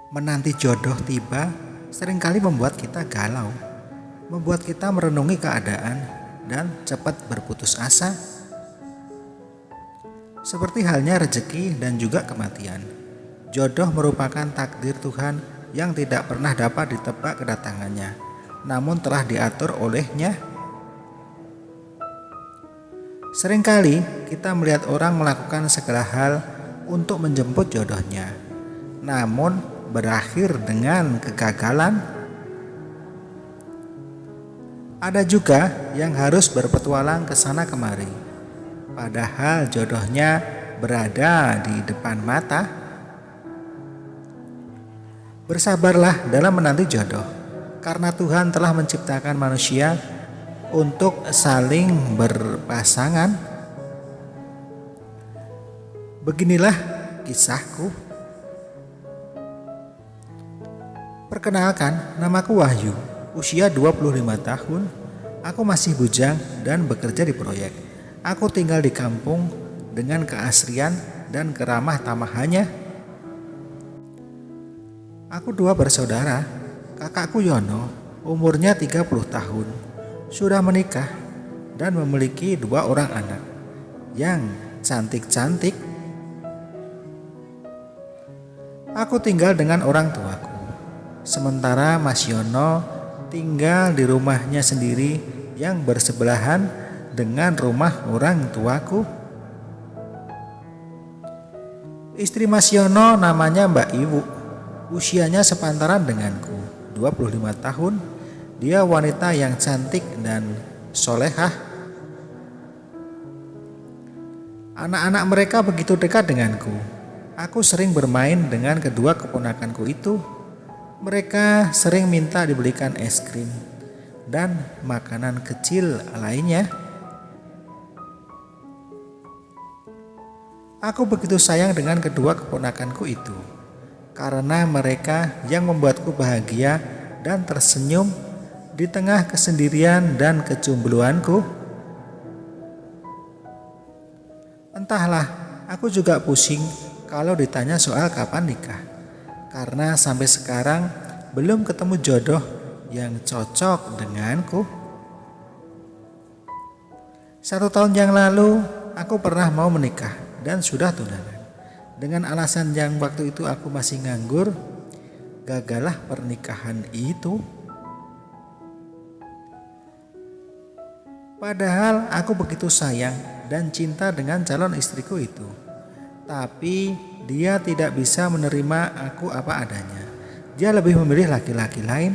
Menanti jodoh tiba seringkali membuat kita galau, membuat kita merenungi keadaan dan cepat berputus asa. Seperti halnya rezeki dan juga kematian. Jodoh merupakan takdir Tuhan yang tidak pernah dapat ditebak kedatangannya, namun telah diatur olehnya. Seringkali kita melihat orang melakukan segala hal untuk menjemput jodohnya, namun berakhir dengan kegagalan. Ada juga yang harus berpetualang ke sana kemari, padahal jodohnya berada di depan mata. Bersabarlah dalam menanti jodoh, karena Tuhan telah menciptakan manusia untuk saling berpasangan. Beginilah kisahku. Perkenalkan, namaku Wahyu, usia 25 tahun. Aku masih bujang dan bekerja di proyek. Aku tinggal di kampung dengan keasrian dan keramah tamahannya. Aku dua bersaudara. Kakakku Yono, umurnya 30 tahun, sudah menikah dan memiliki 2 orang anak yang cantik-cantik. Aku tinggal dengan orang tuaku, sementara Mas Yono tinggal di rumahnya sendiri yang bersebelahan dengan rumah orang tuaku. Istri Mas Yono namanya Mbak Iwu, usianya sepantaran denganku, 25 tahun. Dia wanita yang cantik dan solehah. Anak-anak mereka begitu dekat denganku. Aku sering bermain dengan kedua keponakanku itu. Mereka sering minta dibelikan es krim dan makanan kecil lainnya. Aku begitu sayang dengan kedua keponakanku itu, karena mereka yang membuatku bahagia dan tersenyum di tengah kesendirian dan kejombloanku. Entahlah, aku juga pusing kalau ditanya soal kapan nikah, karena sampai sekarang belum ketemu jodoh yang cocok denganku. 1 tahun yang lalu, aku pernah mau menikah dan sudah tunangan. Dengan alasan yang waktu itu aku masih nganggur, gagallah pernikahan itu. Padahal aku begitu sayang dan cinta dengan calon istriku itu. Tapi dia tidak bisa menerima aku apa adanya. Dia lebih memilih laki-laki lain.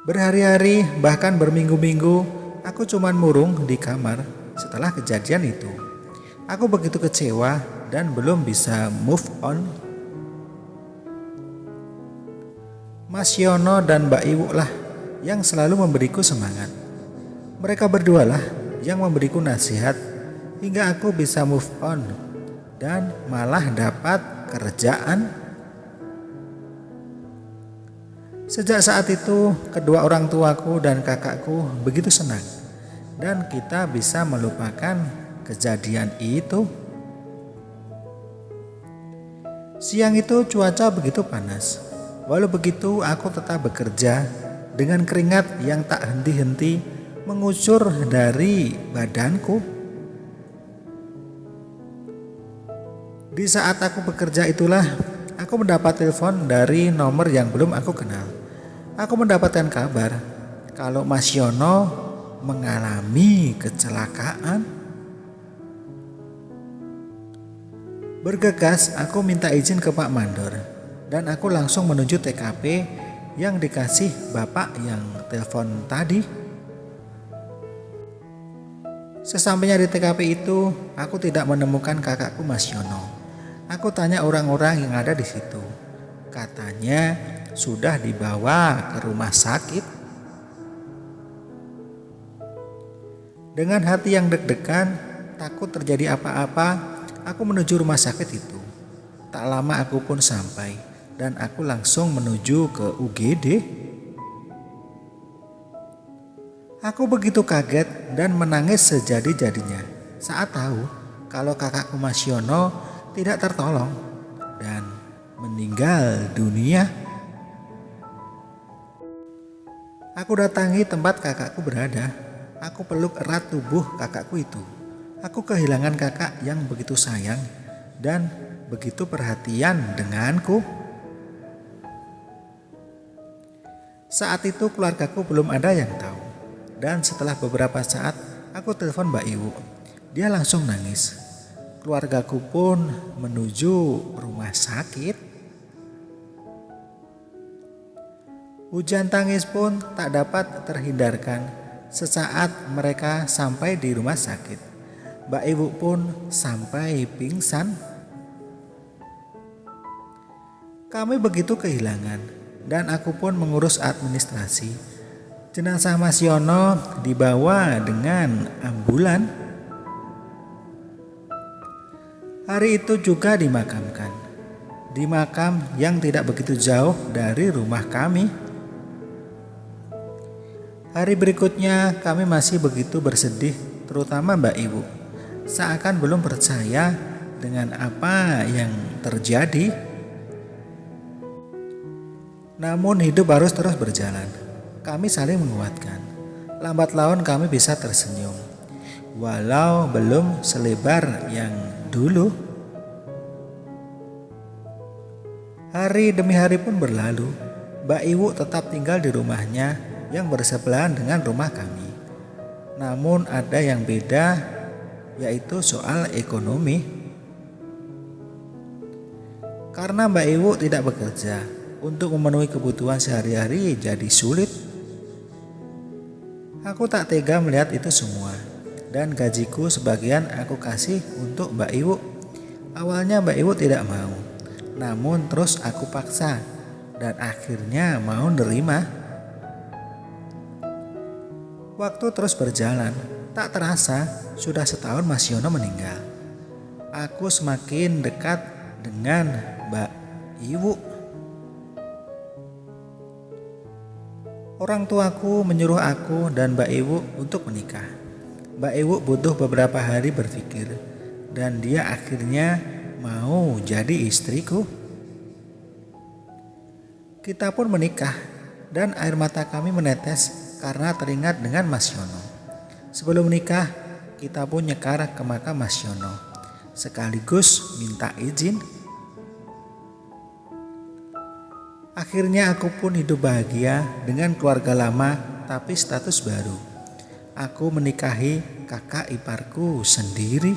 Berhari-hari bahkan berminggu-minggu aku cuman murung di kamar setelah kejadian itu. Aku begitu kecewa dan belum bisa move on. Mas Yono dan Mbak Iwu lah yang selalu memberiku semangat. Mereka berdualah yang memberiku nasihat hingga aku bisa move on dan malah dapat kerjaan. Sejak saat itu, kedua orang tuaku dan kakakku begitu senang dan kita bisa melupakan kejadian itu. Siang itu cuaca begitu panas. Walau begitu, aku tetap bekerja dengan keringat yang tak henti-henti mengucur dari badanku. Di saat aku bekerja itulah, aku mendapat telepon dari nomor yang belum aku kenal. Aku mendapatkan kabar kalau Mas Yono mengalami kecelakaan. Bergegas, aku minta izin ke Pak Mandor dan aku langsung menuju TKP yang dikasih bapak yang telepon tadi. Sesampainya di TKP itu, aku tidak menemukan kakakku Mas Yono. Aku tanya orang-orang yang ada di situ. Katanya sudah dibawa ke rumah sakit. Dengan hati yang deg-degan, takut terjadi apa-apa, aku menuju rumah sakit itu. Tak lama aku pun sampai dan aku langsung menuju ke UGD. Aku begitu kaget dan menangis sejadi-jadinya saat tahu kalau kakakku Mas Yono tidak tertolong dan meninggal dunia. Aku datangi tempat kakakku berada. Aku peluk erat tubuh kakakku itu. Aku kehilangan kakak yang begitu sayang dan begitu perhatian denganku. Saat itu keluargaku belum ada yang tahu. Dan setelah beberapa saat aku telepon Mbak Iwu. Dia langsung nangis. Keluargaku pun menuju rumah sakit. Hujan tangis pun tak dapat terhindarkan. Sesaat mereka sampai di rumah sakit. Mbak Ibu pun sampai pingsan. Kami begitu kehilangan dan aku pun mengurus administrasi. Jenazah Mas Yono dibawa dengan ambulan. Hari itu juga dimakamkan. Di makam yang tidak begitu jauh dari rumah kami. Hari berikutnya kami masih begitu bersedih, terutama Mbak Ibu. Seakan belum percaya dengan apa yang terjadi. Namun hidup harus terus berjalan. Kami saling menguatkan. Lambat laun kami bisa tersenyum. Walau belum selebar yang dulu. Hari demi hari pun berlalu. Mbak Iwu tetap tinggal di rumahnya yang bersebelahan dengan rumah kami. Namun ada yang beda, yaitu soal ekonomi. Karena Mbak Iwu tidak bekerja, untuk memenuhi kebutuhan sehari-hari jadi sulit. Aku tak tega melihat itu semua, dan gajiku sebagian aku kasih untuk Mbak Iwu. Awalnya Mbak Iwu tidak mau, namun terus aku paksa, dan akhirnya mau nerima. Waktu terus berjalan, tak terasa sudah setahun Mas Yono meninggal. Aku semakin dekat dengan Mbak Iwu. Orang tuaku menyuruh aku dan Mbak Iwu untuk menikah. Mbak Iwu butuh beberapa hari berpikir dan dia akhirnya mau jadi istriku. Kita pun menikah dan air mata kami menetes karena teringat dengan Mas Yono. Sebelum menikah, kita pun nyekar ke makam Mas Yono, sekaligus minta izin. Akhirnya aku pun hidup bahagia dengan keluarga lama tapi status baru. Aku menikahi kakak iparku sendiri.